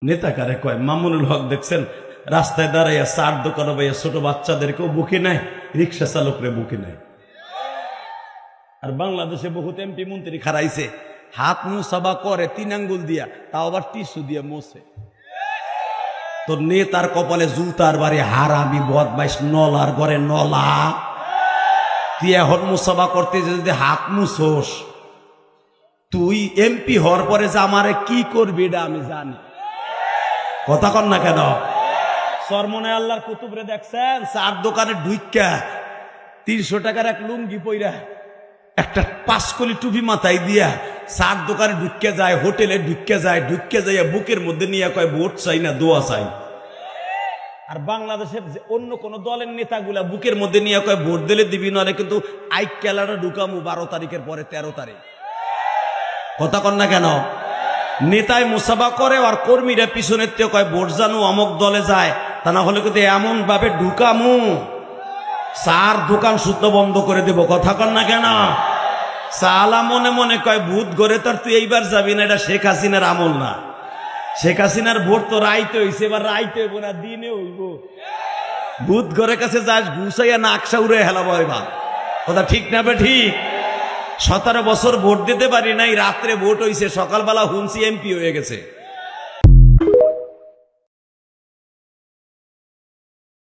নেতা কারে কয়? মামুনুল হক দেখছেন রাস্তায় দাঁড়াইয়া চার দোকানে বাইয়া ছোট বাচ্চাদেরকেও বুকে নেয়, রিক্সা চালকরে বুকে নেয়। আর বাংলাদেশে বহুত এমপি মন্ত্রী খারাইছে, হাত মুসাবা করে 3 আঙ্গুল দিয়া, তাও আবার টিস্যু দিয়ে মোছে। তো নেতার কপালে জুতার বাড়ি, হারামি বদমাইশ, নলার ঘরে নলা। তুই এখন মুসাবা করতে যদি হাত মুছোস, তুই এমপি হওয়ার পরে যে আমারে কি করবি এটা আমি জানি। কথা কন না কেন? সরমনে আল্লাহর কুতুবরে দেখছেন চার দোকানে ঢুইকা 300 টাকার এক লুঙ্গি পইরা একটা 5 কলি টুপি মাথায় দিয়া চার দোকানে ঢুকে যায়, হোটেলে ঢুকে যায়, ঢুকে যাইয়া বুকের মধ্যে নিয়ে কয় ভোট চাই না দোয়া চাই। আর বাংলাদেশের যে অন্য কোন দলের নেতাগুলা বুকের মধ্যে নিয়ে কয় ভোট দিলে দিবি, নলে কিন্তু আইক কেলাটা ঢুকামু 12 তারিখের পরে 13 তারিখ। কথা কন না কেন? নেতায় মুসাফা করে আর কর্মীরা পিছনের থেকে কয় ভোট জানু অমুক দলে যায়, তা না হলে কিন্তু এমন ভাবে ঢুকামু চার দোকান শুদ্ধ বন্ধ করে দেব। কথা কন না কেন? সালা মনে মনে কয় ভূত ঘরে তোর তুই এইবার যাবি না, এটা শেখ হাসিনার আমল না। শেখ হাসিনার ভোট তো রাইতে হইছে, এবার রাইতে হইব না দিনে হইব। ভূত ঘরের কাছে যাস ঘুষাইয়া নাকশা উড়ে হেলাবো এবার। কথা ঠিক না বে ঠিক? 17 বছর ভোট দিতে পারি নাই, রাত্রে ভোট হইছে, সকালবেলা হুমসি এমপি হয়ে গেছে।